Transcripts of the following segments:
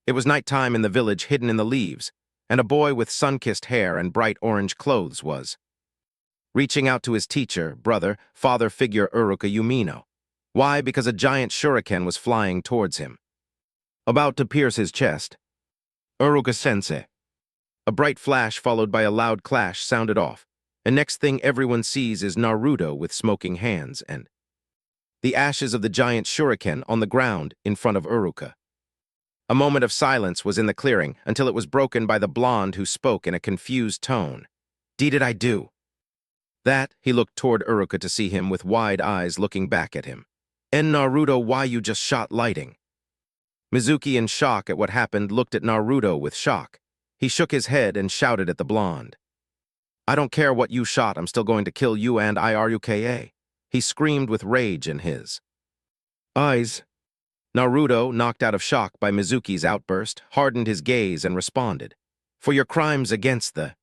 It was nighttime in the village hidden in the leaves, and a boy with sun-kissed hair and bright orange clothes was reaching out to his teacher, brother, father figure Uruka Yumino. Why? Because a giant shuriken was flying towards him, about to pierce his chest. Uruka-sensei. A bright flash followed by a loud clash sounded off, and next thing everyone sees is Naruto with smoking hands and the ashes of the giant shuriken on the ground in front of Uruka. A moment of silence was in the clearing until it was broken by the blonde who spoke in a confused tone. Did I do? That, he looked toward Uruka to see him with wide eyes looking back at him. And Naruto, why you just shot lighting? Mizuki, in shock at what happened, looked at Naruto with shock. He shook his head and shouted at the blonde. I don't care what you shot, I'm still going to kill you and Iruka. He screamed with rage in his eyes. Naruto, knocked out of shock by Mizuki's outburst, hardened his gaze and responded. For your crimes against the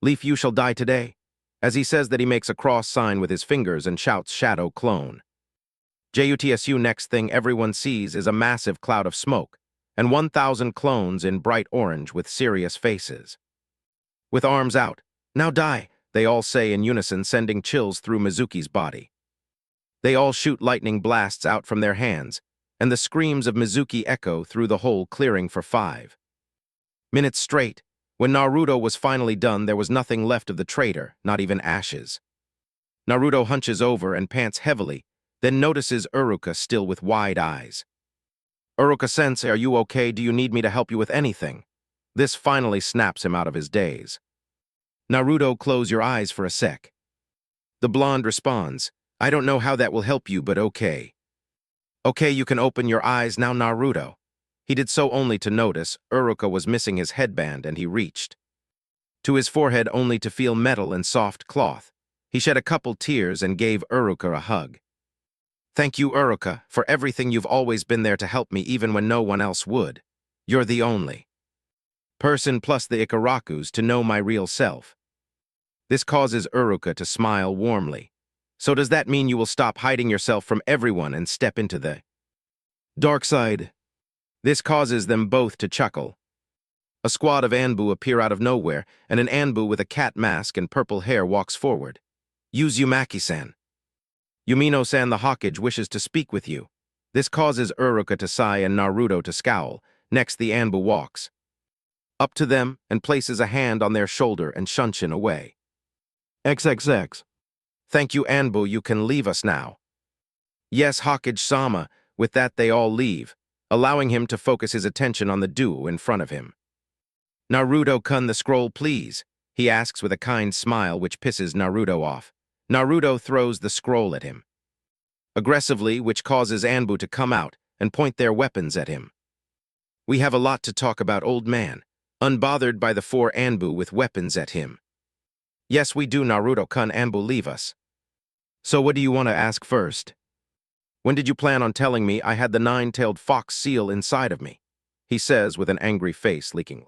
leaf you shall die today. As he says that, he makes a cross sign with his fingers and shouts shadow clone. JUTSU. Next thing everyone sees is a massive cloud of smoke and 1,000 clones in bright orange with serious faces. With arms out, now die, they all say in unison, sending chills through Mizuki's body. They all shoot lightning blasts out from their hands, and the screams of Mizuki echo through the whole clearing for 5 minutes straight. When Naruto was finally done, there was nothing left of the traitor, not even ashes. Naruto hunches over and pants heavily, then notices Uruka still with wide eyes. Uruka-sensei, are you okay? Do you need me to help you with anything? This finally snaps him out of his daze. Naruto, close your eyes for a sec. The blonde responds, I don't know how that will help you, but okay. Okay, you can open your eyes now, Naruto. He did so only to notice Uruka was missing his headband, and he reached to his forehead only to feel metal and soft cloth. He shed a couple tears and gave Uruka a hug. Thank you, Uruka, for everything. You've always been there to help me even when no one else would. You're the only person plus the Ikarakus to know my real self. This causes Uruka to smile warmly. So does that mean you will stop hiding yourself from everyone and step into the dark side? This causes them both to chuckle. A squad of Anbu appear out of nowhere, and an Anbu with a cat mask and purple hair walks forward. Uzumaki-san. Yumino-san, the Hokage wishes to speak with you. This causes Uruka to sigh and Naruto to scowl. Next, the Anbu walks up to them and places a hand on their shoulder and shunshin away. XXX. Thank you, Anbu, you can leave us now. Yes, Hokage-sama. With that, they all leave, allowing him to focus his attention on the duo in front of him. Naruto-kun, the scroll, please, he asks with a kind smile which pisses Naruto off. Naruto throws the scroll at him aggressively, which causes Anbu to come out and point their weapons at him. We have a lot to talk about, old man, unbothered by the 4 Anbu with weapons at him. Yes, we do, Naruto-kun. Anbu, leave us. So what do you want to ask first? When did you plan on telling me I had the 9-tailed fox seal inside of me? He says with an angry face leaking.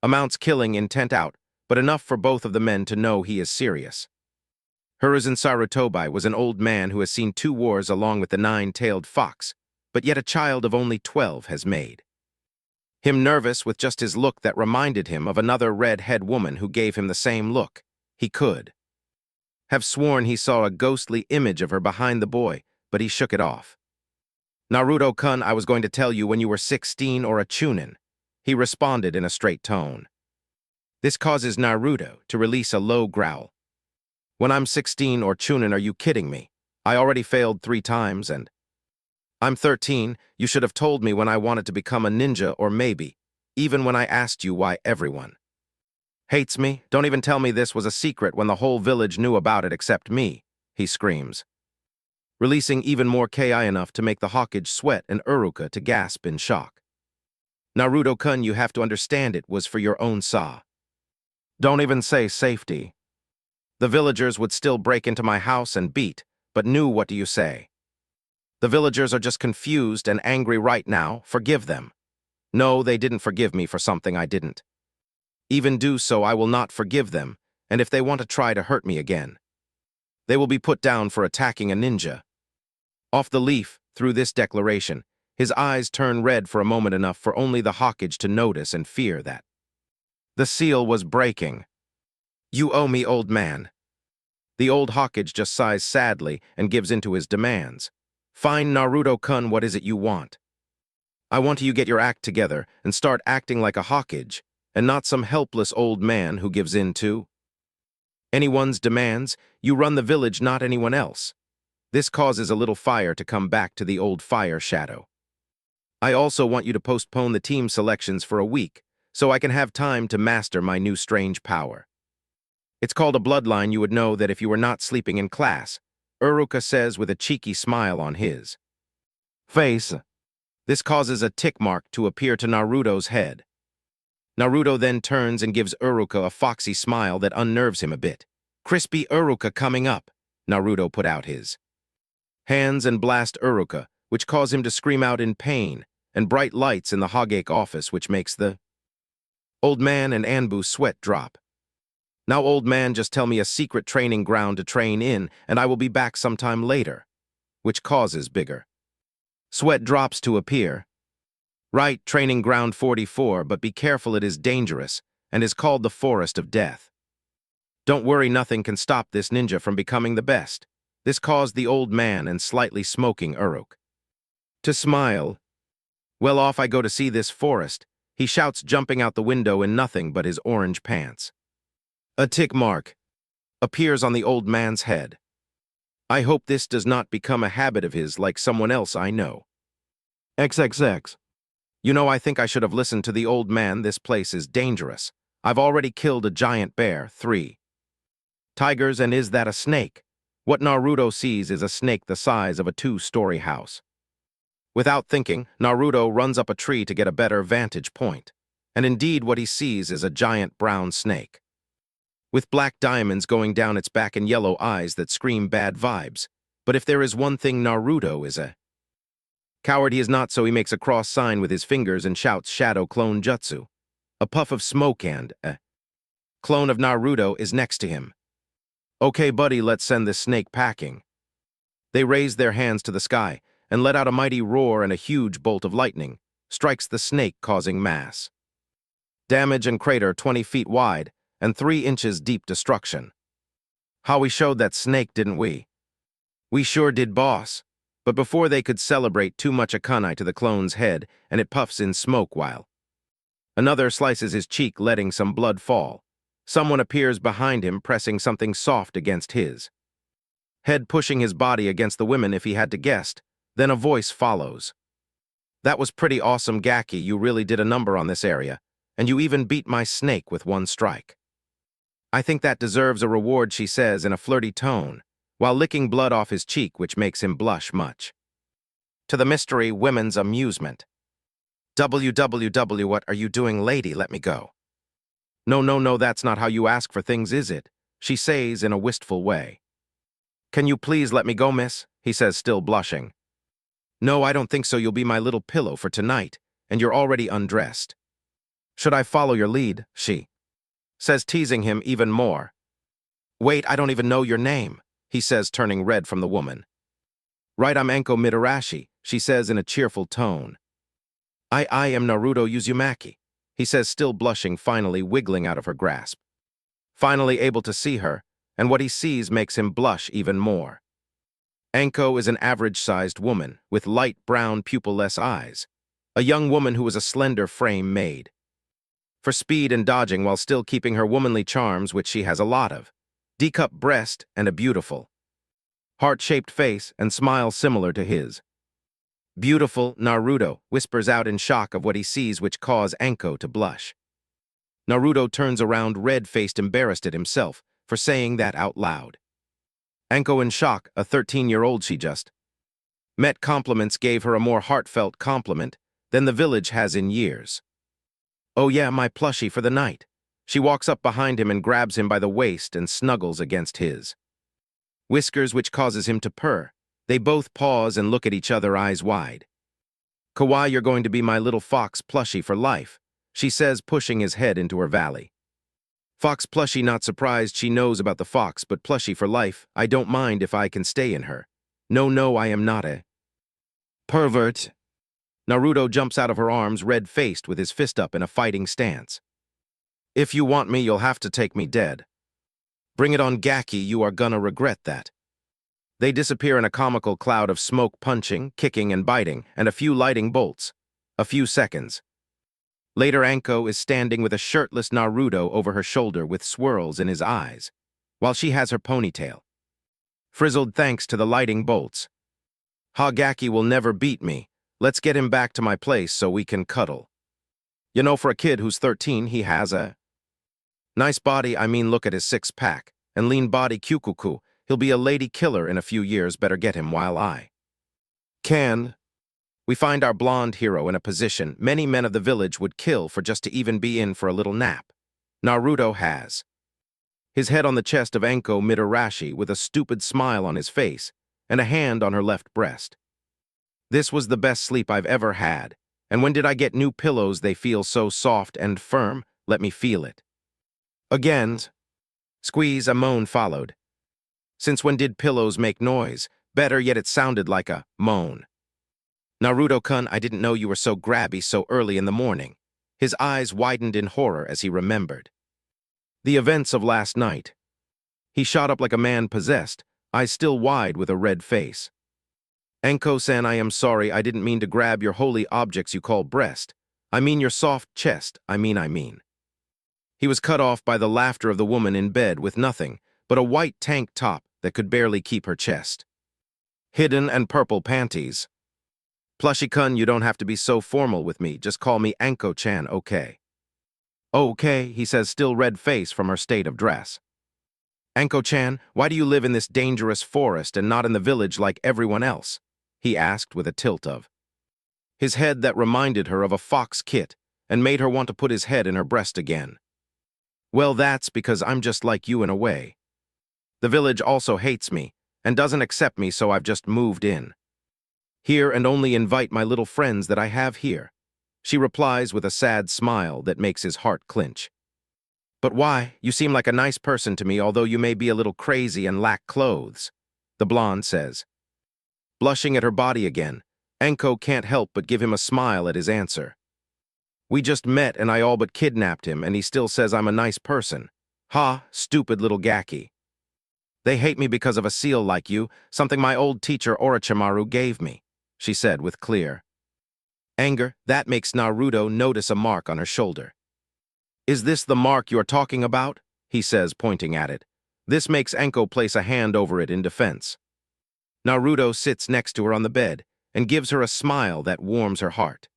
Amounts killing intent out, but enough for both of the men to know he is serious. Hiruzen Sarutobi was an old man who has seen 2 wars along with the 9-tailed fox, but yet a child of only 12 has made him nervous with just his look that reminded him of another red-head woman who gave him the same look. He could have sworn he saw a ghostly image of her behind the boy, but he shook it off. Naruto-kun, I was going to tell you when you were 16 or a chunin, he responded in a straight tone. This causes Naruto to release a low growl. When I'm 16 or chunin, are you kidding me? I already failed 3 times and I'm 13. You should have told me when I wanted to become a ninja, or maybe even when I asked you why everyone hates me. Don't even tell me this was a secret when the whole village knew about it except me, he screams, releasing even more ki enough to make the Hokage sweat and Uruka to gasp in shock. Naruto-kun, you have to understand it was for your own sa. Don't even say safety. The villagers would still break into my house and beat, but knew what do you say? The villagers are just confused and angry right now. Forgive them. No, they didn't forgive me for something I didn't even do, so I will not forgive them, and if they want to try to hurt me again, they will be put down for attacking a ninja. Off the leaf, through this declaration, His eyes turn red for a moment, enough for only the Hawkage to notice and fear that the seal was breaking. "You owe me, old man." The old Hawkage just sighs sadly and gives in to his demands. "Fine, Naruto-kun, what is it you want?" "I want you to get your act together and start acting like a Hawkage, and not some helpless old man who gives in to anyone's demands. You run the village, not anyone else." This causes a little fire to come back to the old fire shadow. "I also want you to postpone the team selections for a week, so I can have time to master my new strange power. It's called a bloodline. You would know that if you were not sleeping in class," Uruka says with a cheeky smile on his face. This causes a tick mark to appear to Naruto's head. Naruto then turns and gives Uruka a foxy smile that unnerves him a bit. "Crispy Uruka coming up," Naruto put out his hands and blast Uruka, which cause him to scream out in pain, and bright lights in the Hagake office, which makes the old man and Anbu sweat drop. "Now, old man, just tell me a secret training ground to train in, and I will be back sometime later," which causes bigger sweat drops to appear. "Right, training ground 44, but be careful, it is dangerous, and is called the Forest of Death. Don't worry, nothing can stop this ninja from becoming the best." This caused the old man and slightly smoking Uruk to smile. "Well, off I go to see this forest," he shouts, jumping out the window in nothing but his orange pants. A tick mark appears on the old man's head. "I hope this does not become a habit of his like someone else I know." XXX. "You know, I think I should have listened to the old man. This place is dangerous. I've already killed a giant bear, 3 tigers, and is that a snake?" What Naruto sees is a snake the size of a 2-story house. Without thinking, Naruto runs up a tree to get a better vantage point. And indeed, what he sees is a giant brown snake, with black diamonds going down its back and yellow eyes that scream bad vibes. But if there is one thing, Naruto is a coward. He is not, so he makes a cross sign with his fingers and shouts Shadow Clone Jutsu. A puff of smoke and a clone of Naruto is next to him. "Okay, buddy, let's send this snake packing." They raise their hands to the sky and let out a mighty roar, and a huge bolt of lightning strikes the snake, causing mass damage and crater 20 feet wide and 3 inches deep destruction. "How we showed that snake, didn't we?" "We sure did, boss." But before they could celebrate, too much a kunai to the clone's head, and it puffs in smoke while another slices his cheek, letting some blood fall. Someone appears behind him, pressing something soft against his head, pushing his body against the women if he had to guess. Then a voice follows. "That was pretty awesome, Gaki. You really did a number on this area, and you even beat my snake with 1 strike. I think that deserves a reward," she says in a flirty tone, while licking blood off his cheek, which makes him blush much. To the mystery women's amusement. "WWW, what are you doing, lady? Let me go." No, no, no, that's not how you ask for things, is it?" she says in a wistful way. "Can you please let me go, miss?" he says, still blushing. "No, I don't think so. You'll be my little pillow for tonight, and you're already undressed." "Should I follow your lead?" she says, teasing him even more. "Wait, I don't even know your name," he says, turning red from the woman. "Right, I'm Anko Mitarashi," she says in a cheerful tone. I am Naruto Uzumaki," he says, still blushing, finally wiggling out of her grasp. Finally able to see her, and what he sees makes him blush even more. Anko is an average-sized woman with light brown pupil-less eyes, a young woman who is a slender frame made for speed and dodging while still keeping her womanly charms, which she has a lot of. D-cup breast and a beautiful heart-shaped face and smile similar to his. "Beautiful," Naruto whispers out in shock of what he sees, which cause Anko to blush. Naruto turns around, red-faced, embarrassed at himself for saying that out loud. Anko in shock, a 13-year-old she just met, compliments gave her a more heartfelt compliment than the village has in years. "Oh yeah, my plushie for the night." She walks up behind him and grabs him by the waist and snuggles against his whiskers, which causes him to purr. They both pause and look at each other, eyes wide. "Kawaii, you're going to be my little fox plushie for life," she says, pushing his head into her valley. Fox plushie, not surprised. She knows about the fox, but plushie for life. "I don't mind if I can stay in her." No, no, I am not a pervert." Naruto jumps out of her arms red-faced with his fist up in a fighting stance. If you want me, you'll have to take me dead. Bring it on, Gaki, you are gonna regret that. They disappear in a comical cloud of smoke, punching, kicking, and biting, and a few lighting bolts. A few seconds. Later, Anko is standing with a shirtless Naruto over her shoulder with swirls in his eyes, while she has her ponytail frizzled thanks to the lighting bolts. Hagaki will never beat me. Let's get him back to my place so we can cuddle. You know, for a kid who's 13, he has a nice body. I mean, look at his six-pack and lean body. Kyukuku. He'll be a lady killer in a few years. Better get him while I can. We find our blonde hero in a position many men of the village would kill for just to even be in for a little nap. Naruto has his head on the chest of Anko Mitarashi with a stupid smile on his face and a hand on her left breast. This was the best sleep I've ever had, and when did I get new pillows? They feel so soft and firm. Let me feel it. Again, squeeze, a moan followed. Since when did pillows make noise? Better yet, it sounded like a moan. Naruto-kun, I didn't know you were so grabby so early in the morning. His eyes widened in horror as he remembered the events of last night. He shot up like a man possessed, eyes still wide with a red face. Anko-san, I am sorry, I didn't mean to grab your holy objects you call breast. I mean your soft chest, I mean. He was cut off by the laughter of the woman in bed with nothing but a white tank top that could barely keep her chest hidden and purple panties. Plushie-kun, you don't have to be so formal with me, just call me Anko-chan, okay? Okay, he says, still red-faced from her state of dress. Anko-chan, why do you live in this dangerous forest and not in the village like everyone else? He asked with a tilt of his head that reminded her of a fox kit and made her want to put his head in her breast again. Well, that's because I'm just like you in a way. The village also hates me and doesn't accept me, so I've just moved in here and only invite my little friends that I have here. She replies with a sad smile that makes his heart clench. But why? You seem like a nice person to me, although you may be a little crazy and lack clothes, the blonde says. Blushing at her body again, Anko can't help but give him a smile at his answer. We just met and I all but kidnapped him, and he still says I'm a nice person. Ha, stupid little Gaki. They hate me because of a seal like you, something my old teacher Orochimaru gave me, she said with clear anger. That makes Naruto notice a mark on her shoulder. Is this the mark you're talking about? He says, pointing at it. This makes Anko place a hand over it in defense. Naruto sits next to her on the bed and gives her a smile that warms her heart.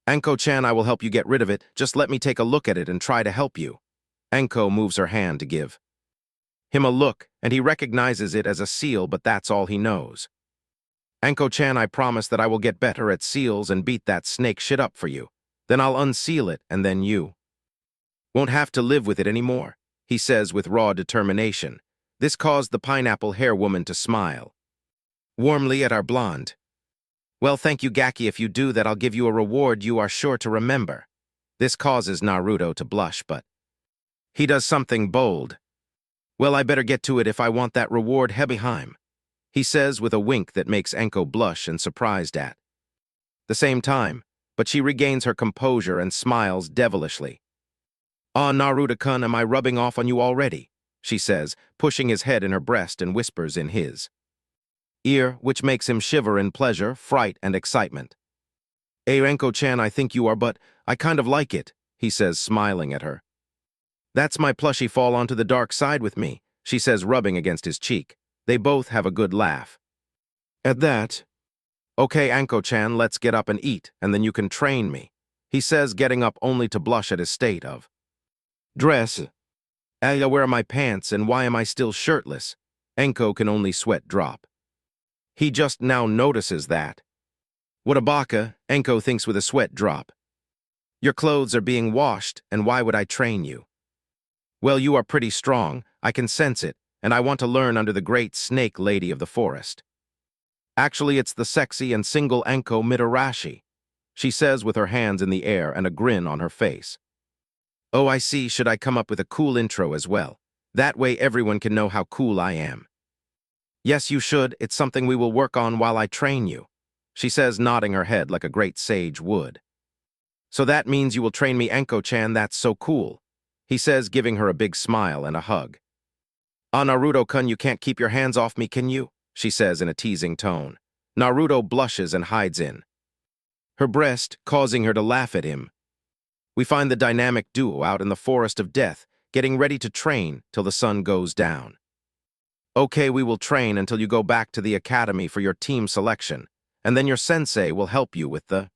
Anko-chan, I will help you get rid of it. Just let me take a look at it and try to help you. Anko moves her hand to give him a look, and he recognizes it as a seal, but that's all he knows. Anko-chan, I promise that I will get better at seals and beat that snake shit up for you. Then I'll unseal it, and then you won't have to live with it anymore, he says with raw determination. This caused the pineapple hair woman to smile warmly at our blonde. Well, thank you, Gaki. If you do that, I'll give you a reward you are sure to remember. This causes Naruto to blush, but he does something bold. Well, I better get to it if I want that reward, Hebeheim, he says with a wink that makes Anko blush and surprised at the same time, but she regains her composure and smiles devilishly. Ah, Naruto-kun, am I rubbing off on you already? She says, pushing his head in her breast and whispers in his ear, which makes him shiver in pleasure, fright, and excitement. Anko-chan, I think you are, but I kind of like it, he says, smiling at her. That's my plushie, fall onto the dark side with me, she says, rubbing against his cheek. They both have a good laugh. At that, okay, Anko-chan, let's get up and eat, and then you can train me, he says, getting up only to blush at his state of dress. Where are my pants, and why am I still shirtless? Anko can only sweat drop. He just now notices that. What a baka, Anko thinks with a sweat drop. Your clothes are being washed, and why would I train you? Well, you are pretty strong, I can sense it, and I want to learn under the great snake lady of the forest. Actually, it's the sexy and single Anko Mitarashi, she says with her hands in the air and a grin on her face. Oh, I see, should I come up with a cool intro as well? That way everyone can know how cool I am. Yes, you should, it's something we will work on while I train you. she says, nodding her head like a great sage would. So that means you will train me, Anko-chan, that's so cool, he says, giving her a big smile and a hug. Ah, Naruto-kun, you can't keep your hands off me, can you? She says in a teasing tone. Naruto blushes and hides in her breast, causing her to laugh at him. We find the dynamic duo out in the forest of death, getting ready to train till the sun goes down. Okay, we will train until you go back to the academy for your team selection, and then your sensei will help you with the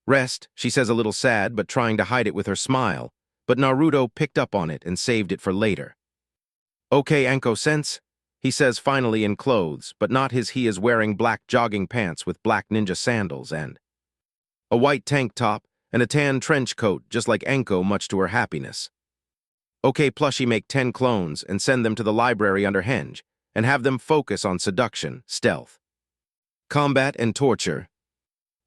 rest, she says, a little sad but trying to hide it with her smile, but Naruto picked up on it and saved it for later. Okay, Anko-sense, he says finally in clothes, but not his. He is wearing black jogging pants with black ninja sandals and a white tank top and a tan trench coat, just like Anko, much to her happiness. Okay, Plushie, make 10 clones and send them to the library under Henge, and have them focus on seduction, stealth, combat, and torture.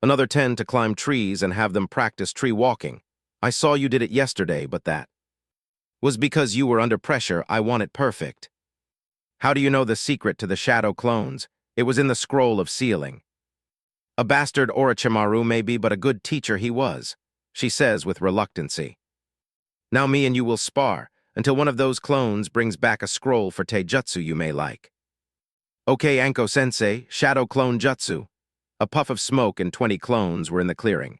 Another 10 to climb trees and have them practice tree walking. I saw you did it yesterday, but that was because you were under pressure. I want it perfect. How do you know the secret to the shadow clones? It was in the scroll of sealing. A bastard Orochimaru maybe, but a good teacher he was, she says with reluctancy. Now me and you will spar, until one of those clones brings back a scroll for Taijutsu you may like. Okay, Anko-sensei, shadow clone jutsu. A puff of smoke and 20 clones were in the clearing.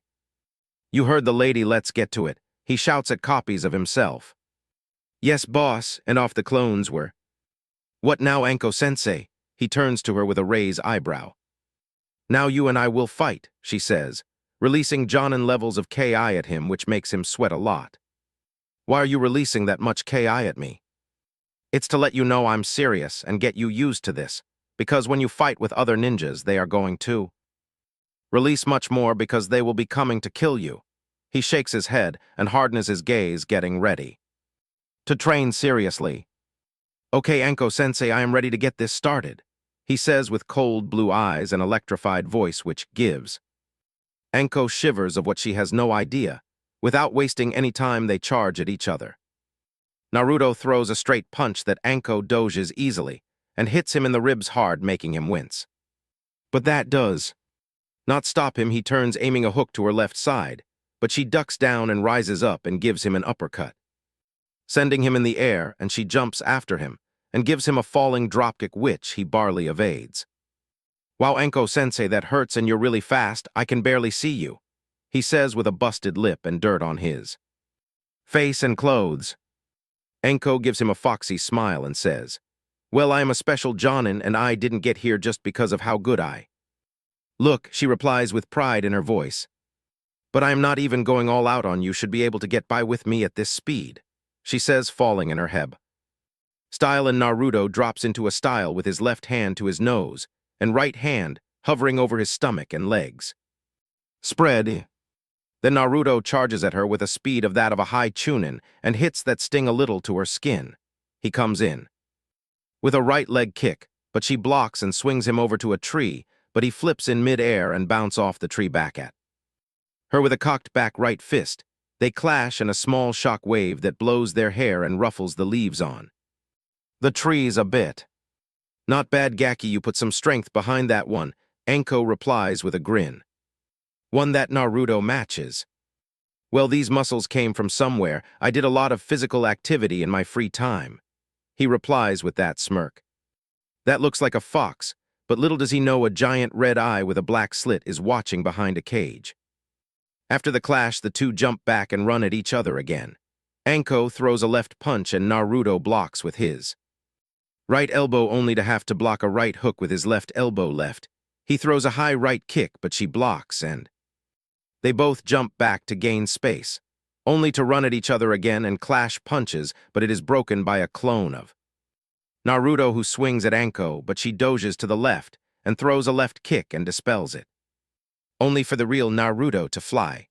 You heard the lady, let's get to it, he shouts at copies of himself. Yes, boss, and off the clones were. What now, Anko-sensei? He turns to her with a raised eyebrow. Now you and I will fight, she says, releasing Jonin levels of Ki at him, which makes him sweat a lot. Why are you releasing that much Ki at me? It's to let you know I'm serious and get you used to this, because when you fight with other ninjas, they are going to release much more because they will be coming to kill you. He shakes his head and hardens his gaze, getting ready to train seriously. Okay, Anko-sensei, I am ready to get this started, he says with cold blue eyes and electrified voice which gives Anko shivers of what she has no idea. Without wasting any time, they charge at each other. Naruto throws a straight punch that Anko dodges easily and hits him in the ribs hard, making him wince. But that does not stop him. He turns, aiming a hook to her left side, but she ducks down and rises up and gives him an uppercut, sending him in the air, and she jumps after him and gives him a falling dropkick which he barely evades. Wow, Anko-sensei, that hurts, and you're really fast. I can barely see you, he says with a busted lip and dirt on his face and clothes. Anko gives him a foxy smile and says, well, I am a special Jonin, and I didn't get here just because of how good I look, she replies with pride in her voice. But I am not even going all out on you. Should be able to get by with me at this speed, she says, falling in her heb style, and Naruto drops into a style with his left hand to his nose and right hand hovering over his stomach and legs spread. Then Naruto charges at her with a speed of that of a high chunin and hits that sting a little to her skin. He comes in with a right leg kick, but she blocks and swings him over to a tree, but he flips in mid-air and bounce off the tree back at her with a cocked back right fist. They clash in a small shock wave that blows their hair and ruffles the leaves on the trees a bit. Not bad, Gaki, you put some strength behind that one, Anko replies with a grin. One that Naruto matches. Well, these muscles came from somewhere. I did a lot of physical activity in my free time, he replies with that smirk. That looks like a fox, but little does he know a giant red eye with a black slit is watching behind a cage. After the clash, the two jump back and run at each other again. Anko throws a left punch and Naruto blocks with his right elbow, only to have to block a right hook with his left elbow left. He throws a high right kick, but she blocks, and they both jump back to gain space, only to run at each other again and clash punches, but it is broken by a clone of Naruto who swings at Anko, but she dodges to the left and throws a left kick and dispels it, only for the real Naruto to fly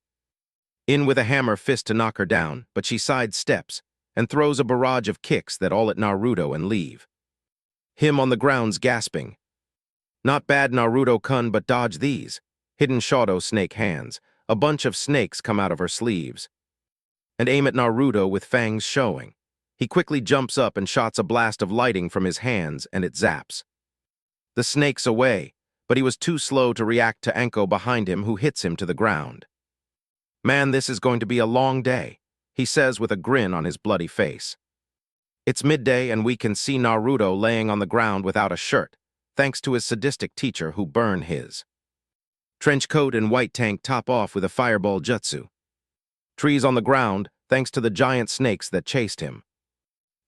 in with a hammer fist to knock her down, but she sidesteps and throws a barrage of kicks that all at Naruto and leave him on the grounds gasping. Not bad, Naruto-kun, but dodge these hidden shadow snake hands. A bunch of snakes come out of her sleeves and aim at Naruto with fangs showing. He quickly jumps up and shots a blast of lighting from his hands, and it zaps the snakes away, but he was too slow to react to Anko behind him, who hits him to the ground. "Man, this is going to be a long day," he says with a grin on his bloody face. It's midday and we can see Naruto laying on the ground without a shirt, thanks to his sadistic teacher who burned his trench coat and white tank top off with a fireball jutsu. Trees on the ground, thanks to the giant snakes that chased him.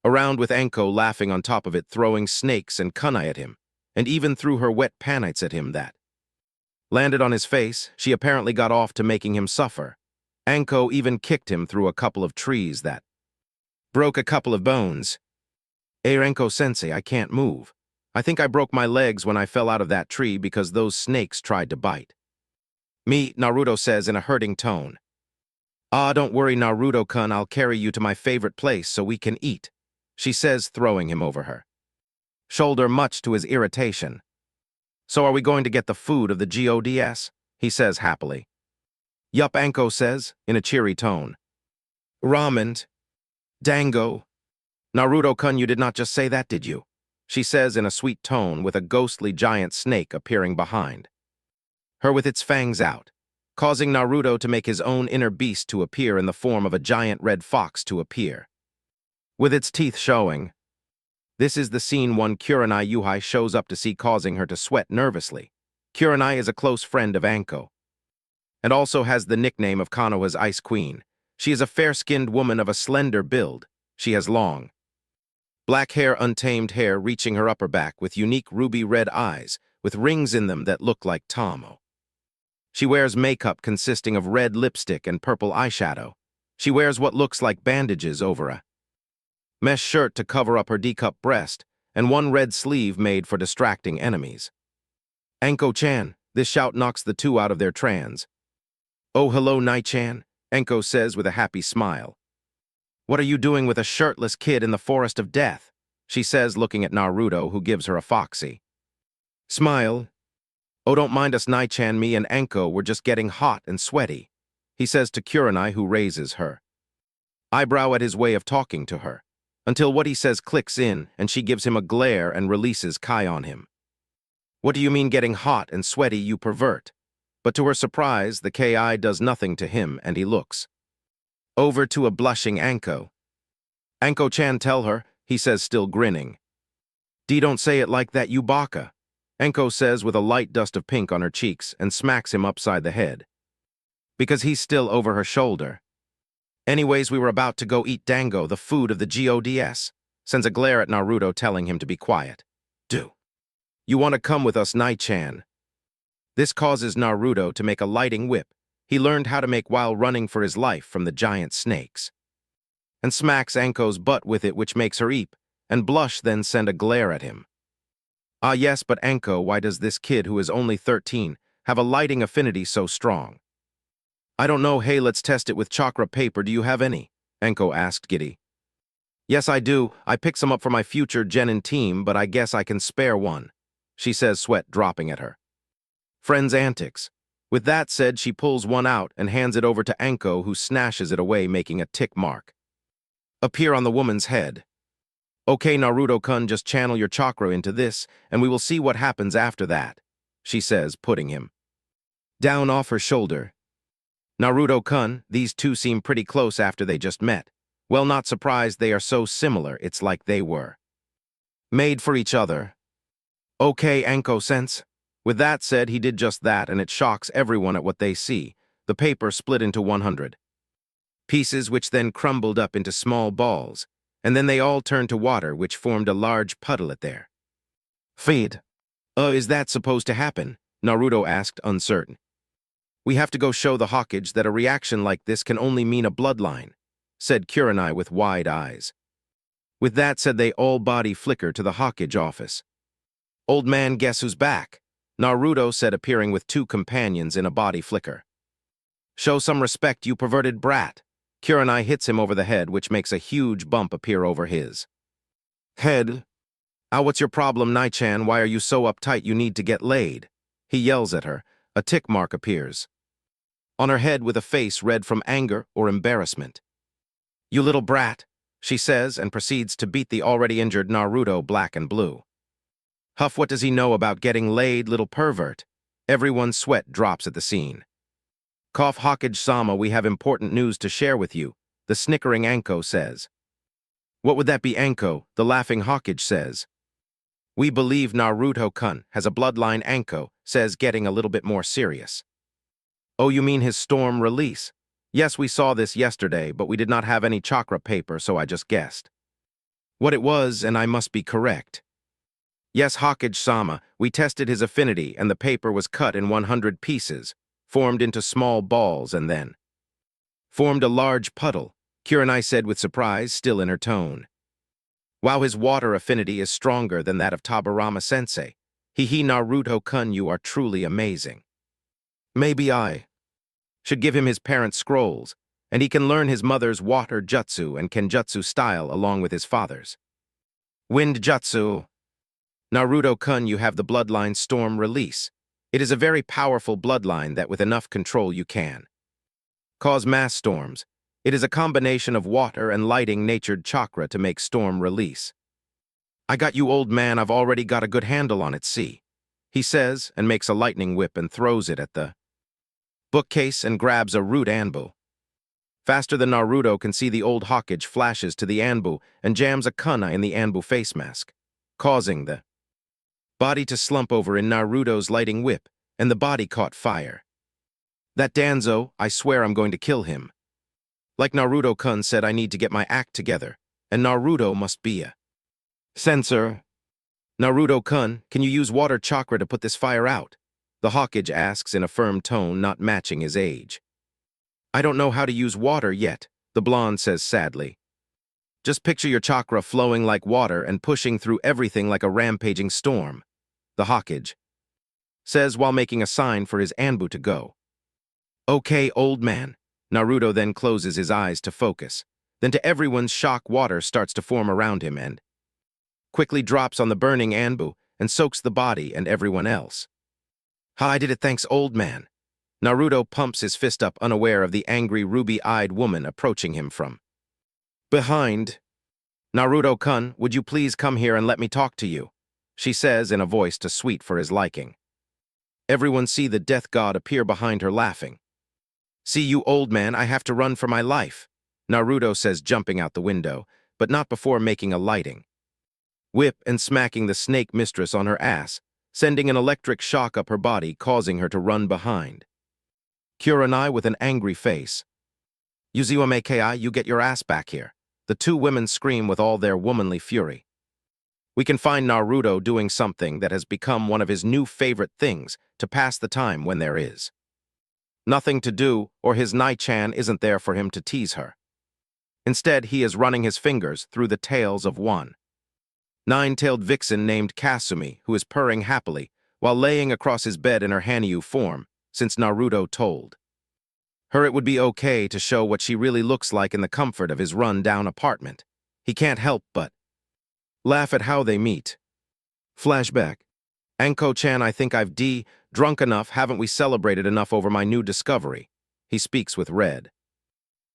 Around with Anko laughing on top of it, throwing snakes and kunai at him, and even threw her wet panites at him that landed on his face. She apparently got off to making him suffer. Anko even kicked him through a couple of trees that broke a couple of bones. Anko-sensei, I can't move. I think I broke my legs when I fell out of that tree because those snakes tried to bite me, Naruto says in a hurting tone. "Ah, don't worry, Naruto-kun, I'll carry you to my favorite place so we can eat," she says, throwing him over her shoulder, much to his irritation. "So are we going to get the food of the gods?" he says happily. "Yup," Anko says, in a cheery tone. "Ramen. Dango." "Naruto-kun, you did not just say that, did you?" she says in a sweet tone, with a ghostly giant snake appearing behind her with its fangs out, causing Naruto to make his own inner beast to appear in the form of a giant red fox to appear, with its teeth showing. This is the scene one Kurenai Yuhai shows up to see, causing her to sweat nervously. Kurenai is a close friend of Anko, and also has the nickname of Konoha's Ice Queen. She is a fair-skinned woman of a slender build. She has long, black hair, untamed hair reaching her upper back, with unique ruby-red eyes, with rings in them that look like Tomo. She wears makeup consisting of red lipstick and purple eyeshadow. She wears what looks like bandages over a mesh shirt to cover up her D-cup breast, and one red sleeve made for distracting enemies. "Anko-chan," this shout knocks the two out of their trance. "Oh, hello, Nai-chan," Anko says with a happy smile. "What are you doing with a shirtless kid in the forest of death?" she says, looking at Naruto, who gives her a foxy smile. "Oh, don't mind us, Nai-chan, me and Anko were just getting hot and sweaty," he says to Kurenai, who raises her eyebrow at his way of talking to her, until what he says clicks in and she gives him a glare and releases Kai on him. "What do you mean getting hot and sweaty, you pervert?" But to her surprise, the Ki does nothing to him and he looks over to a blushing Anko. "Anko-chan, tell her," he says, still grinning. Don't say it like that, you baka," Anko says with a light dust of pink on her cheeks, and smacks him upside the head, because he's still over her shoulder. "Anyways, we were about to go eat dango, the food of the gods," sends a glare at Naruto, telling him to be quiet. "Do you want to come with us, Nai-chan?" This causes Naruto to make a lighting whip he learned how to make while running for his life from the giant snakes, and smacks Anko's butt with it, which makes her eep and blush, then send a glare at him. "Ah yes, but Anko, why does this kid who is only 13 have a lighting affinity so strong?" "I don't know, hey, let's test it with chakra paper, do you have any?" Anko asked Giddy. "Yes, I do. I picked some up for my future genin team, but I guess I can spare one," she says, sweat dropping at her friend's antics. With that said, she pulls one out and hands it over to Anko, who snatches it away, making a tick mark appear on the woman's head. "Okay, Naruto-kun, just channel your chakra into this, and we will see what happens after that," she says, putting him down off her shoulder. "Naruto-kun, these two seem pretty close after they just met. Well, not surprised, they are so similar, it's like they were made for each other." "Okay, Anko-sense." With that said, he did just that, and it shocks everyone at what they see. The paper split into 100 pieces, which then crumbled up into small balls, and then they all turned to water, which formed a large puddle at their feet. Is that supposed to happen?" Naruto asked, uncertain. "We have to go show the Hokage that a reaction like this can only mean a bloodline," said Kurenai with wide eyes. With that said, they all body flicker to the Hokage office. "Old man, guess who's back?" Naruto said, appearing with two companions in a body flicker. "Show some respect, you perverted brat." Kurenai hits him over the head, which makes a huge bump appear over his head. "Ah, what's your problem, Nai-chan? Why are you so uptight? You need to get laid." He yells at her. A tick mark appears on her head with a face red from anger or embarrassment. "You little brat," she says, and proceeds to beat the already injured Naruto black and blue. Huff, what does he know about getting laid, little pervert? Everyone's sweat drops at the scene. Cough, Hokage-sama, we have important news to share with you, the snickering Anko says. What would that be, Anko? The laughing Hokage says. We believe Naruto-kun has a bloodline, Anko says, getting a little bit more serious. Oh, you mean his storm release? Yes, we saw this yesterday, but we did not have any chakra paper, so I just guessed. What it was, and I must be correct. Yes, Hokage-sama, we tested his affinity, and the paper was cut in 100 pieces, formed into small balls, and then formed a large puddle, Kurenai said with surprise still in her tone. Wow, his water affinity is stronger than that of Tabarama-sensei. He Naruto-kun, you are truly amazing. Maybe I should give him his parents' scrolls, and he can learn his mother's water jutsu and kenjutsu style along with his father's. Wind jutsu. Naruto-kun, you have the bloodline storm release. It is a very powerful bloodline that with enough control you can cause mass storms. It is a combination of water and lighting natured chakra to make storm release. I got you, old man, I've already got a good handle on it, see? He says, and makes a lightning whip and throws it at the bookcase and grabs a root anbu. Faster than Naruto can see, the old Hokage flashes to the anbu and jams a kunai in the anbu face mask, causing the body to slump over in Naruto's lighting whip, and the body caught fire. That Danzo, I swear I'm going to kill him. Like Naruto-kun said, I need to get my act together, and Naruto must be a censor. Naruto-kun, can you use water chakra to put this fire out? The Hokage asks in a firm tone not matching his age. I don't know how to use water yet, the blonde says sadly. Just picture your chakra flowing like water and pushing through everything like a rampaging storm, the Hokage says while making a sign for his anbu to go. Okay, old man. Naruto then closes his eyes to focus. Then to everyone's shock, water starts to form around him and quickly drops on the burning anbu and soaks the body and everyone else. Ha, I did it, thanks, old man. Naruto pumps his fist up, unaware of the angry ruby-eyed woman approaching him from behind. Naruto-kun, would you please come here and let me talk to you? She says in a voice too sweet for his liking. Everyone see the death god appear behind her laughing. See you, old man, I have to run for my life, Naruto says, jumping out the window, but not before making a lighting whip and smacking the snake mistress on her ass, sending an electric shock up her body, causing her to run behind Kurenai with an angry face. Uzume-ki, you get your ass back here. The two women scream with all their womanly fury. We can find Naruto doing something that has become one of his new favorite things to pass the time when there is nothing to do, or his Nai-chan isn't there for him to tease her. Instead, he is running his fingers through the tails of one nine-tailed vixen named Kasumi, who is purring happily while laying across his bed in her Hanyu form, since Naruto told her it would be okay to show what she really looks like in the comfort of his run-down apartment. He can't help but laugh at how they meet. Flashback. Anko-chan, I think I've drunk enough, haven't we celebrated enough over my new discovery? He speaks with red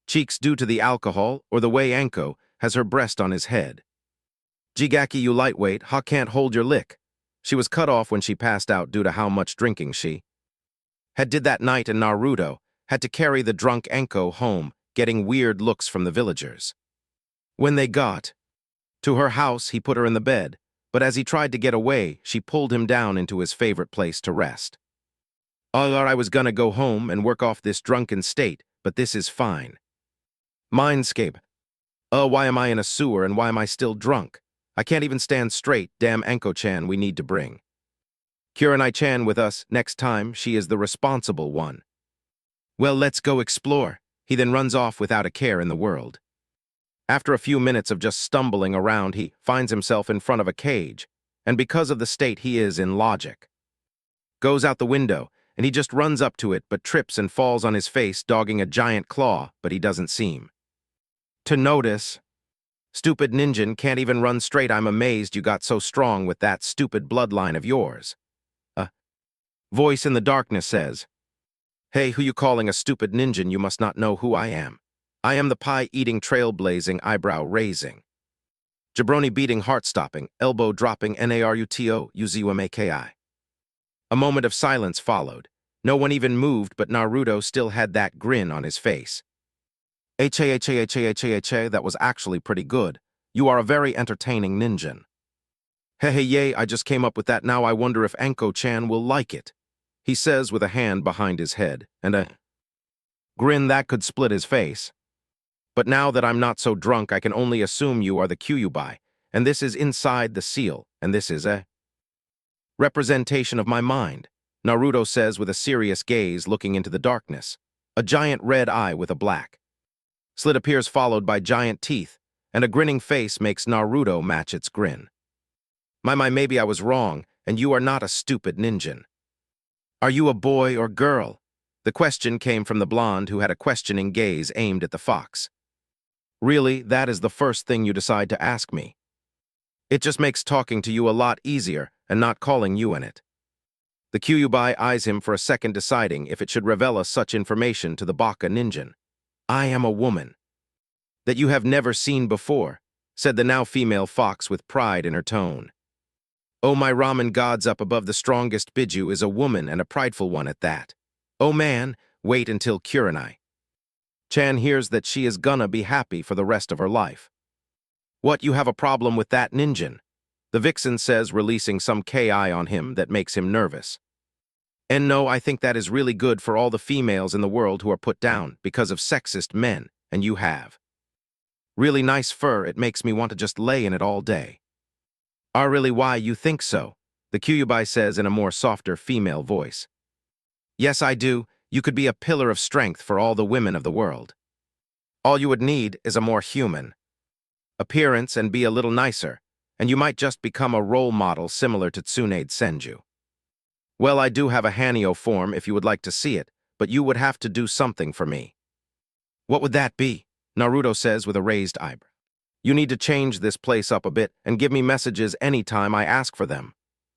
cheeks due to the alcohol or the way Anko has her breast on his head. Jigaki, you lightweight, ha, can't hold your lick. She was cut off when she passed out due to how much drinking she had did that night, and Naruto had to carry the drunk Anko home, getting weird looks from the villagers. When they got to her house, he put her in the bed, but as he tried to get away, she pulled him down into his favorite place to rest. I was gonna go home and work off this drunken state, but this is fine. Mindscape. Why am I in a sewer and why am I still drunk? I can't even stand straight, damn Anko-chan, we need to bring Kurenai-chan with us next time, she is the responsible one. Well, let's go explore. He then runs off without a care in the world. After a few minutes of just stumbling around, he finds himself in front of a cage, and because of the state he is in, logic goes out the window, and he just runs up to it but trips and falls on his face, dogging a giant claw, but he doesn't seem to notice. Stupid ninja, can't even run straight. I'm amazed you got so strong with that stupid bloodline of yours. A voice in the darkness says, Hey, who you calling a stupid ninja? You must not know who I am. I am the pie-eating, trailblazing, eyebrow-raising Jabroni beating, heart-stopping, elbow-dropping, Naruto, Uzumaki. A moment of silence followed. No one even moved, but Naruto still had that grin on his face. That was actually pretty good. You are a very entertaining ninja. Hey, yay, I just came up with that now. I wonder if Anko-chan will like it, he says with a hand behind his head, and a grin that could split his face. But now that I'm not so drunk, I can only assume you are the Kyuubi, and this is inside the seal, and this is a representation of my mind, Naruto says with a serious gaze looking into the darkness. A giant red eye with a black slit appears, followed by giant teeth, and a grinning face makes Naruto match its grin. My, maybe I was wrong, and you are not a stupid ninja. Are you a boy or girl? The question came from the blonde, who had a questioning gaze aimed at the fox. Really, that is the first thing you decide to ask me. It just makes talking to you a lot easier and not calling you in it. The Kyuubi eyes him for a second, deciding if it should reveal such information to the Baka ninja. I am a woman that you have never seen before, said the now female fox with pride in her tone. Oh, my ramen gods up above, the strongest Biju is a woman, and a prideful one at that. Oh man, wait until Kurenai-chan hears that she is gonna be happy for the rest of her life. What, you have a problem with that ninja? The vixen says, releasing some ki on him that makes him nervous. And no, I think that is really good for all the females in the world who are put down because of sexist men, and you have really nice fur. It makes me want to just lay in it all day. Are really, why you think so? The Kyuubi says in a more softer female voice. Yes, I do. You could be a pillar of strength for all the women of the world. All you would need is a more human appearance and be a little nicer, and you might just become a role model similar to Tsunade Senju. Well, I do have a Hanyo form if you would like to see it, but you would have to do something for me. What would that be? Naruto says with a raised eyebrow. You need to change this place up a bit and give me messages anytime I ask for them,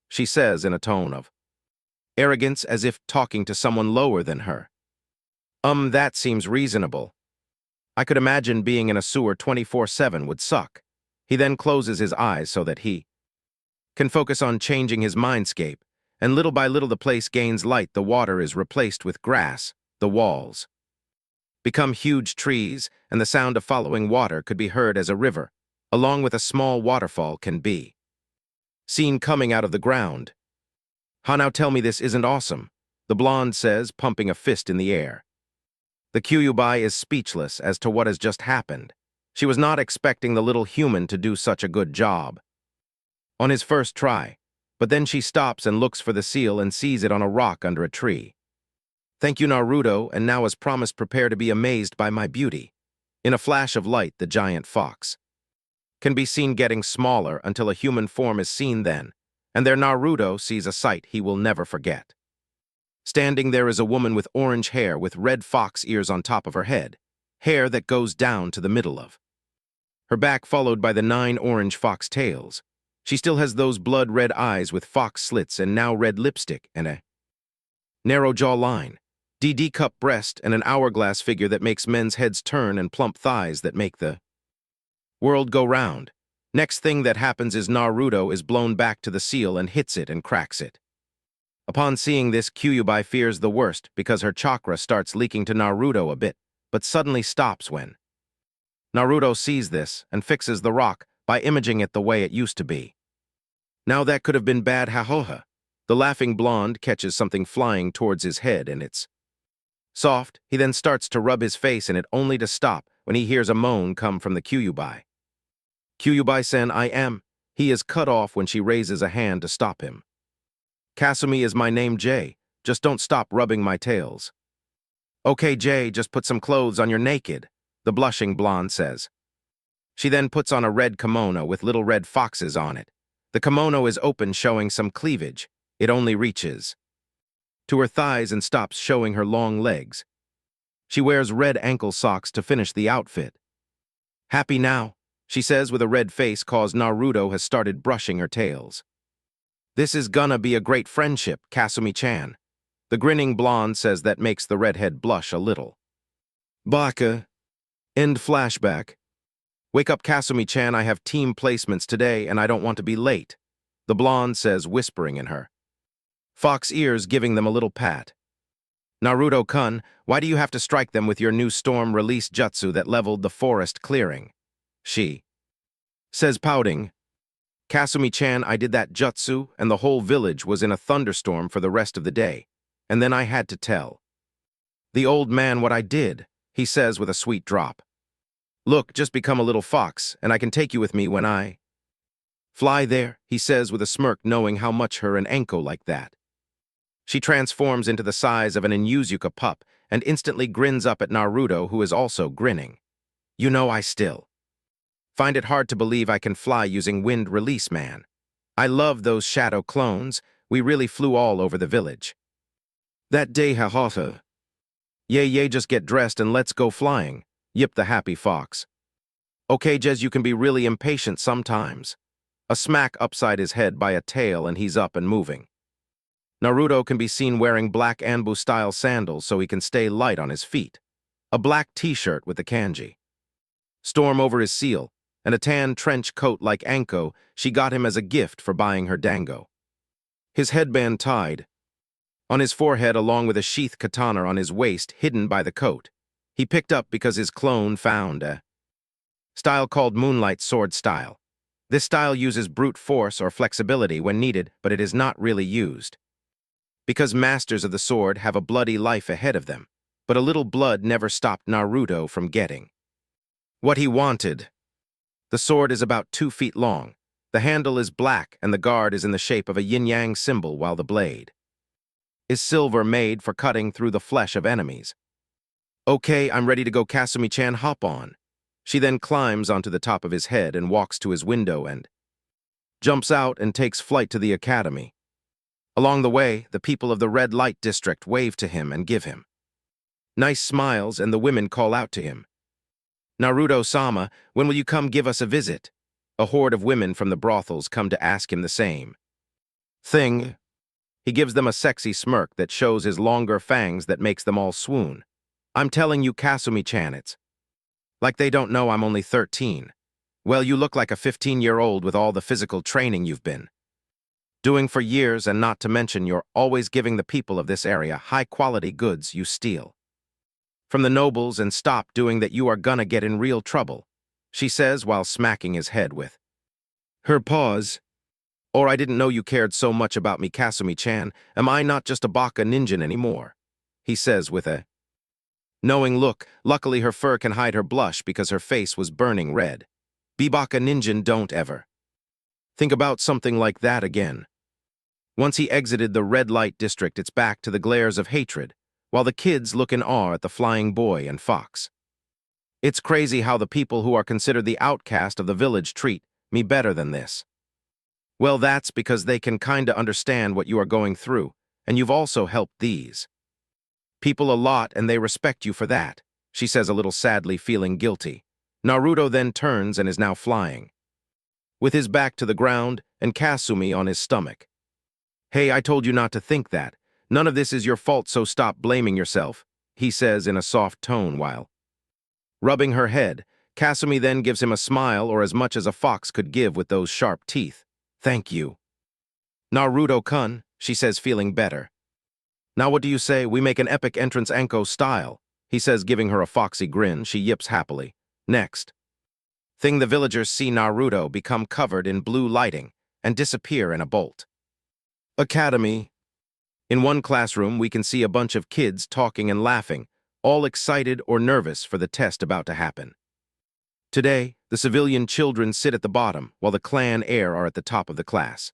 she says in a tone of arrogance, as if talking to someone lower than her. That seems reasonable. I could imagine being in a sewer 24/7 would suck. He then closes his eyes so that he can focus on changing his mindscape, and little by little the place gains light. The water is replaced with grass, the walls become huge trees, and the sound of following water could be heard as a river, along with a small waterfall, can be seen coming out of the ground. Ha, now tell me this isn't awesome, the blonde says, pumping a fist in the air. The Kyuubi is speechless as to what has just happened. She was not expecting the little human to do such a good job on his first try, but then she stops and looks for the seal and sees it on a rock under a tree. Thank you, Naruto, and now as promised, prepare to be amazed by my beauty. In a flash of light, the giant fox can be seen getting smaller until a human form is seen then, and there Naruto sees a sight he will never forget. Standing there is a woman with orange hair with red fox ears on top of her head, hair that goes down to the middle of her back, followed by the 9 orange fox tails. She still has those blood-red eyes with fox slits and now red lipstick and a narrow jawline, D-cup breast, and an hourglass figure that makes men's heads turn, and plump thighs that make the world go round. Next thing that happens is Naruto is blown back to the seal and hits it and cracks it. Upon seeing this, Kyuubi fears the worst because her chakra starts leaking to Naruto a bit, but suddenly stops when Naruto sees this and fixes the rock by imaging it the way it used to be. Now that could have been bad, ha-ho-ha. The laughing blonde catches something flying towards his head, and it's soft. He then starts to rub his face in it, only to stop when he hears a moan come from the Kyuubi. Kyuubi-sen, I am. He is cut off when she raises a hand to stop him. Kasumi is my name, Jay. Just don't stop rubbing my tails. Okay, Jay, just put some clothes on, you're naked, the blushing blonde says. She then puts on a red kimono with little red foxes on it. The kimono is open, showing some cleavage. It only reaches to her thighs and stops, showing her long legs. She wears red ankle socks to finish the outfit. Happy now, she says with a red face, cause Naruto has started brushing her tails. This is gonna be a great friendship, Kasumi-chan. The grinning blonde says that makes the redhead blush a little. Baka. End flashback. Wake up, Kasumi-chan, I have team placements today and I don't want to be late, the blonde says, whispering in her Fox ears, giving them a little pat. Naruto-kun, why do you have to strike them with your new storm release jutsu that leveled the forest clearing? She says, pouting. Kasumi-chan, I did that jutsu and the whole village was in a thunderstorm for the rest of the day, and then I had to tell the old man what I did, he says with a sweet drop. Look, just become a little fox, and I can take you with me when I fly there, he says with a smirk, knowing how much her and Anko like that. She transforms into the size of an Inuzuka pup and instantly grins up at Naruto, who is also grinning. You know, I still find it hard to believe I can fly using wind release, man. I love those shadow clones. We really flew all over the village. That day, ha. Yay, just get dressed and let's go flying, yipped the happy fox. Okay, Jez, you can be really impatient sometimes. A smack upside his head by a tail and he's up and moving. Naruto can be seen wearing black Anbu-style sandals so he can stay light on his feet, a black t-shirt with the kanji storm over his seal, and a tan trench coat like Anko she got him as a gift for buying her dango. His headband tied on his forehead along with a sheath katana on his waist hidden by the coat. He picked up because his clone found a style called Moonlight Sword style. This style uses brute force or flexibility when needed, but it is not really used, because masters of the sword have a bloody life ahead of them, but a little blood never stopped Naruto from getting what he wanted. The sword is about 2 feet long, the handle is black, and the guard is in the shape of a yin-yang symbol, while the blade is silver, made for cutting through the flesh of enemies. Okay, I'm ready to go, Kasumi-chan, hop on. She then climbs onto the top of his head and walks to his window and jumps out and takes flight to the academy. Along the way, the people of the red light district wave to him and give him nice smiles, and the women call out to him, Naruto-sama, when will you come give us a visit? A horde of women from the brothels come to ask him the same thing. He gives them a sexy smirk that shows his longer fangs that makes them all swoon. I'm telling you, Kasumi-chan, it's like they don't know I'm only 13. Well, you look like a 15-year-old with all the physical training you've been doing for years, and not to mention you're always giving the people of this area high-quality goods you steal from the nobles, and stop doing that, you are gonna get in real trouble, she says while smacking his head with her paws. Or I didn't know you cared so much about me, Kasumi-chan. Am I not just a baka ninja anymore? He says with a knowing look. Luckily her fur can hide her blush because her face was burning red. Be baka ninja, don't ever think about something like that again. Once he exited the red light district, it's back to the glares of hatred, while the kids look in awe at the flying boy and fox. It's crazy how the people who are considered the outcast of the village treat me better than this. Well, that's because they can kinda understand what you are going through, and you've also helped these people a lot and they respect you for that, she says a little sadly, feeling guilty. Naruto then turns and is now flying, with his back to the ground and Kasumi on his stomach. Hey, I told you not to think that. None of this is your fault, so stop blaming yourself, he says in a soft tone while rubbing her head. Kasumi then gives him a smile, or as much as a fox could give with those sharp teeth. Thank you, Naruto-kun, she says, feeling better. Now what do you say we make an epic entrance Anko style, he says, giving her a foxy grin. She yips happily. Next thing, the villagers see Naruto become covered in blue lighting and disappear in a bolt academy. In one classroom, we can see a bunch of kids talking and laughing, all excited or nervous for the test about to happen. Today, the civilian children sit at the bottom, while the clan heir are at the top of the class.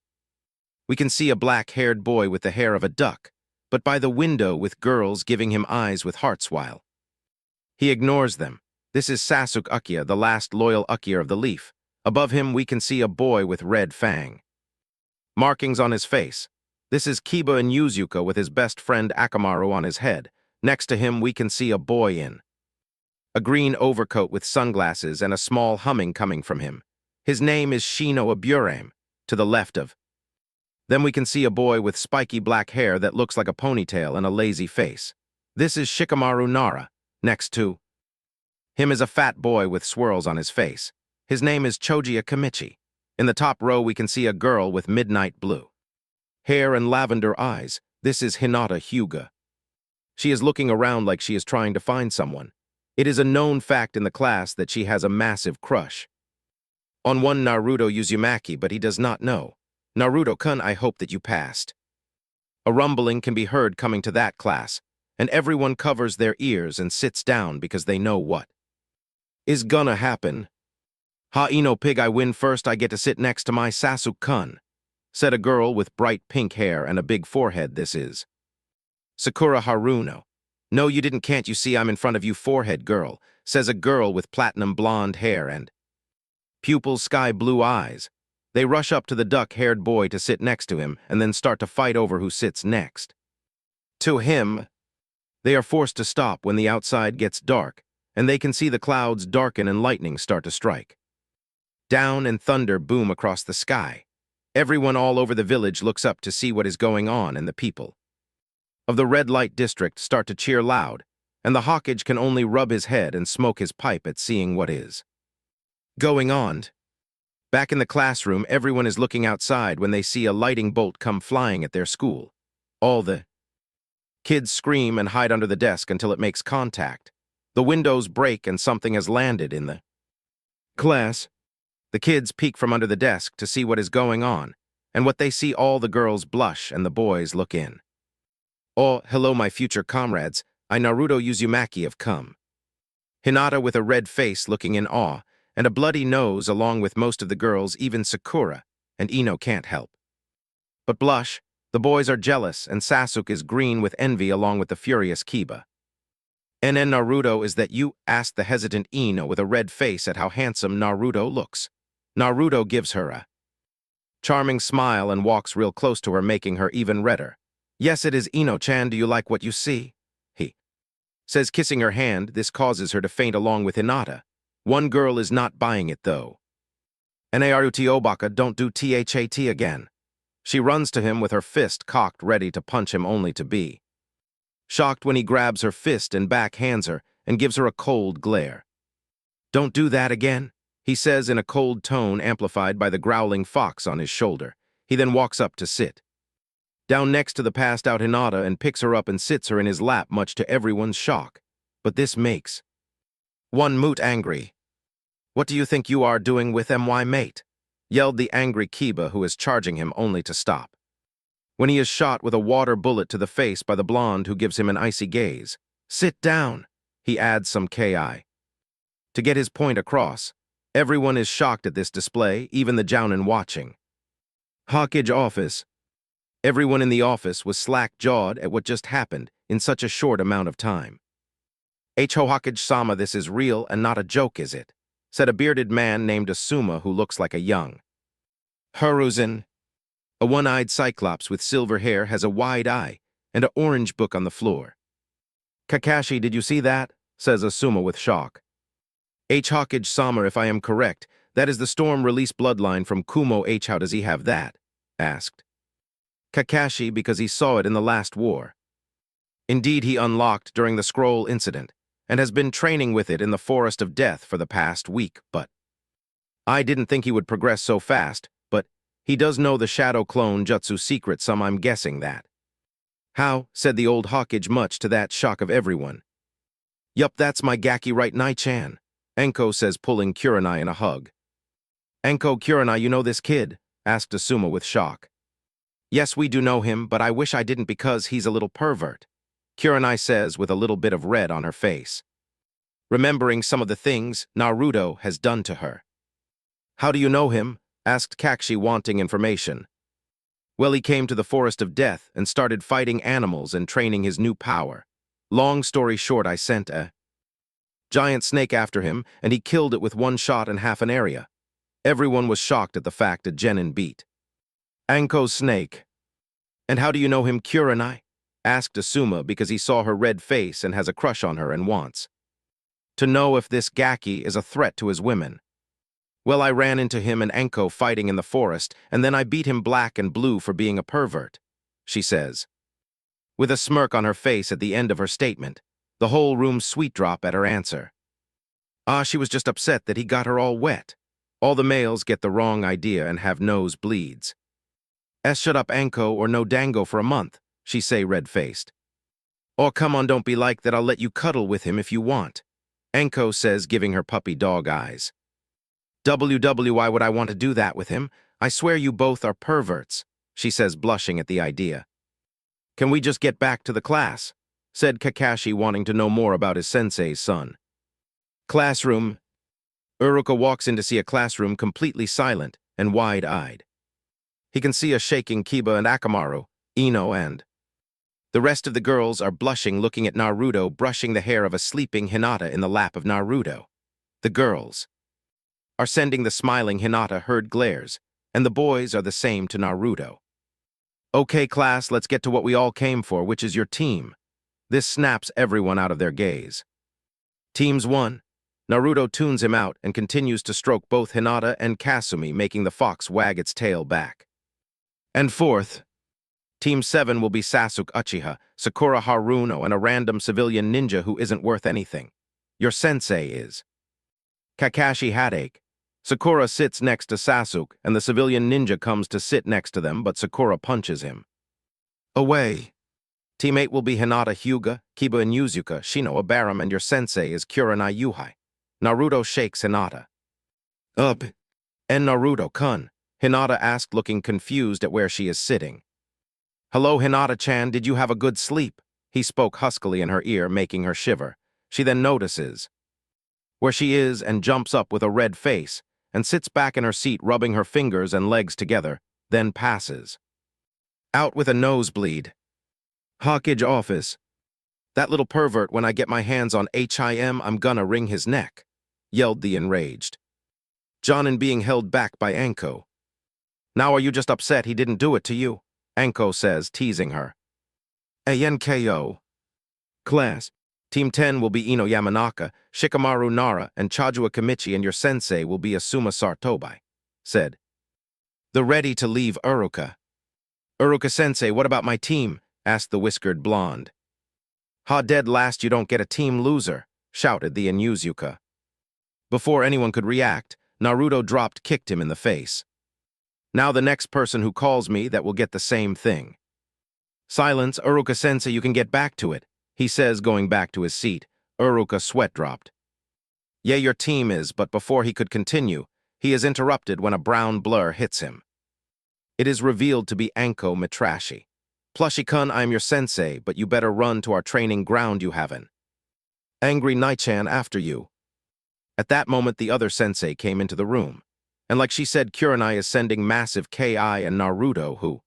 We can see a black-haired boy with the hair of a duck, but by the window with girls giving him eyes with hearts while he ignores them. This is Sasuke Uchiha, the last loyal Uchiha of the Leaf. Above him, we can see a boy with red fang markings on his face. This is Kiba Inuzuka with his best friend Akamaru on his head. Next to him, we can see a boy in a green overcoat with sunglasses and a small humming coming from him. His name is Shino Aburame. To the left of them, we can see a boy with spiky black hair that looks like a ponytail and a lazy face. This is Shikamaru Nara. Next to him is a fat boy with swirls on his face. His name is Chojiya Kamichi. In the top row, we can see a girl with midnight blue hair and lavender eyes. This is Hinata Hyuga. She is looking around like she is trying to find someone. It is a known fact in the class that she has a massive crush on one Naruto Uzumaki, but he does not know. Naruto-kun, I hope that you passed. A rumbling can be heard coming to that class, and everyone covers their ears and sits down because they know what is gonna happen. Ha-ino pig, I win first, I get to sit next to my Sasuke-kun, said a girl with bright pink hair and a big forehead. This is Sakura Haruno. No, you didn't, can't you see I'm in front of you, forehead girl, says a girl with platinum blonde hair and pupils sky blue eyes. They rush up to the duck-haired boy to sit next to him and then start to fight over who sits next to him. They are forced to stop when the outside gets dark, and they can see the clouds darken and lightning start to strike down and thunder boom across the sky. Everyone all over the village looks up to see what is going on, and the people of the red light district start to cheer loud, and the Hawkage can only rub his head and smoke his pipe at seeing what is going on. Back in the classroom, everyone is looking outside when they see a lightning bolt come flying at their school. All the kids scream and hide under the desk until it makes contact. The windows break and something has landed in the class. The kids peek from under the desk to see what is going on, and what they see, all the girls blush and the boys look in. Oh, hello my future comrades, I Naruto Uzumaki have come. Hinata with a red face looking in awe, and a bloody nose along with most of the girls, even Sakura, and Ino can't help but blush. The boys are jealous, and Sasuke is green with envy along with the furious Kiba. NN Naruto, is that you? Asked the hesitant Ino with a red face at how handsome Naruto looks. Naruto gives her a charming smile and walks real close to her, making her even redder. Yes, it is Ino-chan, do you like what you see? He says, kissing her hand. This causes her to faint along with Hinata. One girl is not buying it though. Naruto Obaka, don't do THAT again. She runs to him with her fist cocked, ready to punch him, only to be shocked when he grabs her fist and backhands her and gives her a cold glare. Don't do that again, he says in a cold tone amplified by the growling fox on his shoulder. He then walks up to sit down next to the passed-out Hinata and picks her up and sits her in his lap, much to everyone's shock. But this makes one moot angry. What do you think you are doing with my mate? Yelled the angry Kiba, who is charging him, only to stop when he is shot with a water bullet to the face by the blonde, who gives him an icy gaze. Sit down, he adds some ki to get his point across. Everyone is shocked at this display, even the jounin watching. Hawkage office. Everyone in the office was slack-jawed at what just happened in such a short amount of time. Hokage-sama, this is real and not a joke, is it? Said a bearded man named Asuma, who looks like a young Hiruzen. A one-eyed cyclops with silver hair has a wide eye and an orange book on the floor. Kakashi, did you see that? Says Asuma with shock. Hokage-sama, if I am correct, that is the storm release bloodline from Kumo. How does he have that? Asked Kakashi, because he saw it in the last war. Indeed, he unlocked during the scroll incident and has been training with it in the Forest of Death for the past week, but I didn't think he would progress so fast, but he does know the Shadow Clone Jutsu secret, some I'm guessing that. How? Said the old Hawkage, much to that shock of everyone. Yup, that's my Gaki right, Nai-chan, Enko says, pulling Kurenai in a hug. Enko, Kurenai, you know this kid? Asked Asuma with shock. Yes, we do know him, but I wish I didn't because he's a little pervert, Kurenai says with a little bit of red on her face, remembering some of the things Naruto has done to her. How do you know him? Asked Kakashi, wanting information. Well, he came to the Forest of Death and started fighting animals and training his new power. Long story short, I sent a giant snake after him, and he killed it with one shot in half an area. Everyone was shocked at the fact that Genin beat Anko's snake. And how do you know him, Kurenai? Asked Asuma, because he saw her red face and has a crush on her and wants to know if this Gaki is a threat to his women. Well, I ran into him and Anko fighting in the forest, and then I beat him black and blue for being a pervert, she says, with a smirk on her face at the end of her statement. The whole room sweet drop at her answer. She was just upset that he got her all wet. All the males get the wrong idea and have nose bleeds. Shut up Anko or no dango for a month, she say red-faced. Oh, come on, don't be like that, I'll let you cuddle with him if you want. Anko says, giving her puppy dog eyes. Why would I want to do that with him? I swear you both are perverts, she says, blushing at the idea. Can we just get back to the class? Said Kakashi, wanting to know more about his sensei's son. Classroom. Uruka walks in to see a classroom completely silent and wide-eyed. He can see a shaking Kiba and Akamaru, Ino and... The rest of the girls are blushing, looking at Naruto brushing the hair of a sleeping Hinata in the lap of Naruto. The girls are sending the smiling Hinata herd glares, and the boys are the same to Naruto. Okay, class, let's get to what we all came for, which is your team. This snaps everyone out of their gaze. Teams 1. Naruto tunes him out and continues to stroke both Hinata and Kasumi, making the fox wag its tail back. And fourth, Team 7 will be Sasuke Uchiha, Sakura Haruno, and a random civilian ninja who isn't worth anything. Your sensei is Kakashi Headache. Sakura sits next to Sasuke, and the civilian ninja comes to sit next to them, but Sakura punches him. Away. Team 8 will be Hinata Hyuga, Kiba and Yuzuka, Shino Abaram, and your sensei is Kurenai Yuhai. Naruto shakes Hinata. Up. And Naruto-kun, Hinata asked, looking confused at where she is sitting. Hello, Hinata-chan, did you have a good sleep? He spoke huskily in her ear, making her shiver. She then notices where she is and jumps up with a red face and sits back in her seat, rubbing her fingers and legs together, then passes out with a nosebleed. Hawkage office. That little pervert, when I get my hands on him, I'm gonna wring his neck, yelled the enraged Jonin, being held back by Anko. Now are you just upset he didn't do it to you? Anko says, teasing her. ANKO. Class. Team 10 will be Ino Yamanaka, Shikamaru Nara, and Chajua Kimichi, and your sensei will be Asuma Sartobai, said the ready-to-leave Uruka. Uruka-sensei, what about my team? Asked the whiskered blonde. Ha, dead last, you don't get a team, loser, shouted the Inuzuka. Before anyone could react, Naruto kicked him in the face. Now the next person who calls me, that will get the same thing. Silence, Uruka-sensei, you can get back to it, he says, going back to his seat. Uruka sweat dropped. Yeah, your team is, but before he could continue, he is interrupted when a brown blur hits him. It is revealed to be Anko Mitrashi. Plushie-kun, I am your sensei, but you better run to our training ground you haven't. Angry Nichan after you. At that moment, the other sensei came into the room. And like she said, Kurenai is sending massive Ki and Naruto, who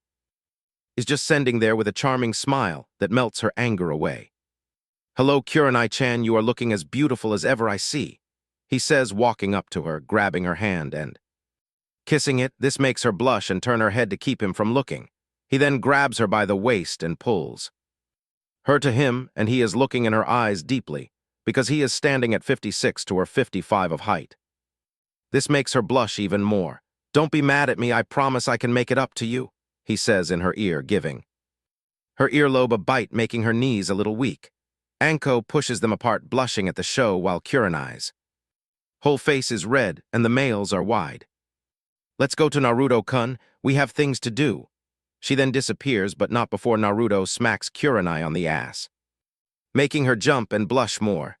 is just sending there with a charming smile that melts her anger away. Hello, Kurenai-chan, you are looking as beautiful as ever I see, he says, walking up to her, grabbing her hand and kissing it. This makes her blush and turn her head to keep him from looking. He then grabs her by the waist and pulls her to him, and he is looking in her eyes deeply, because he is standing at 56 to her 55 of height. This makes her blush even more. Don't be mad at me, I promise I can make it up to you, he says in her ear, giving her earlobe a bite, making her knees a little weak. Anko pushes them apart, blushing at the show, while Kurenai's whole face is red and the males are wide. Let's go to Naruto-kun, we have things to do. She then disappears, but not before Naruto smacks Kurenai on the ass, making her jump and blush more.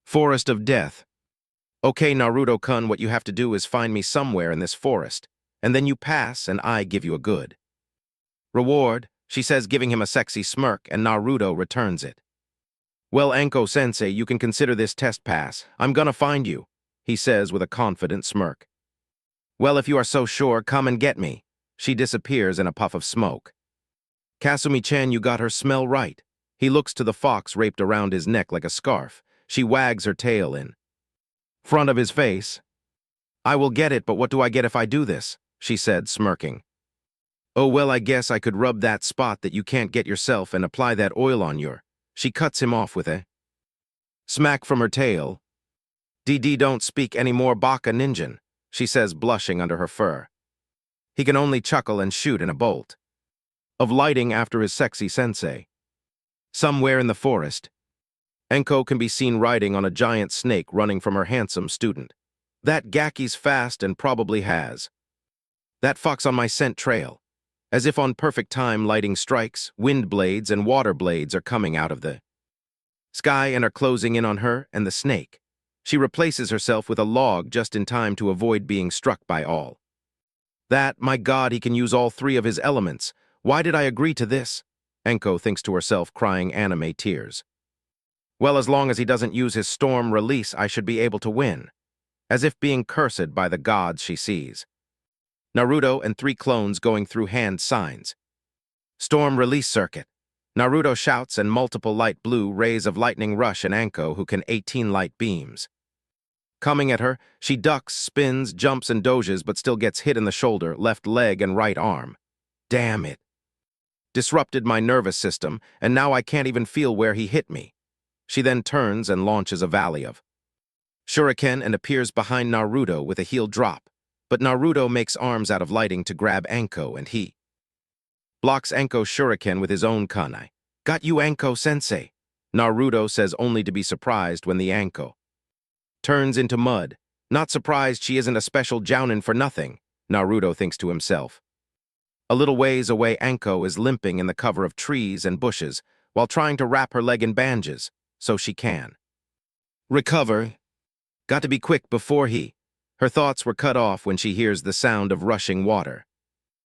Forest of Death. Okay, Naruto-kun, what you have to do is find me somewhere in this forest, and then you pass and I give you a good reward, she says, giving him a sexy smirk, and Naruto returns it. Well, Anko-sensei, you can consider this test pass. I'm gonna find you, he says with a confident smirk. Well, if you are so sure, come and get me. She disappears in a puff of smoke. Kasumi-chan, you got her smell right. He looks to the fox wrapped around his neck like a scarf. She wags her tail in front of his face. I will get it, but what do I get if I do this? She said, smirking. Oh, well, I guess I could rub that spot that you can't get yourself and apply that oil on your... She cuts him off with a smack from her tail. DD, don't speak any more, Baka Ninjan, she says, blushing under her fur. He can only chuckle and shoot in a bolt of lighting after his sexy sensei. Somewhere in the forest, Anko can be seen riding on a giant snake running from her handsome student. That Gaki's fast and probably has. That fox on my scent trail. As if on perfect time, lightning strikes, wind blades and water blades are coming out of the sky and are closing in on her and the snake. She replaces herself with a log just in time to avoid being struck by all. That, my God, he can use all three of his elements. Why did I agree to this? Enko thinks to herself, crying anime tears. Well, as long as he doesn't use his storm release, I should be able to win. As if being cursed by the gods she sees. Naruto and 3 clones going through hand signs. Storm release circuit. Naruto shouts and multiple light blue rays of lightning rush and Anko, who can 18 light beams. Coming at her, she ducks, spins, jumps, and doges, but still gets hit in the shoulder, left leg, and right arm. Damn it. Disrupted my nervous system, and now I can't even feel where he hit me. She then turns and launches a volley of shuriken and appears behind Naruto with a heel drop, but Naruto makes arms out of lighting to grab Anko, and he blocks Anko's shuriken with his own kunai. Got you, Anko-sensei. Naruto says, only to be surprised when the Anko turns into mud. Not surprised she isn't a special jounin for nothing, Naruto thinks to himself. A little ways away, Anko is limping in the cover of trees and bushes while trying to wrap her leg in bandages so she can recover. Got to be quick before he. Her thoughts were cut off when she hears the sound of rushing water.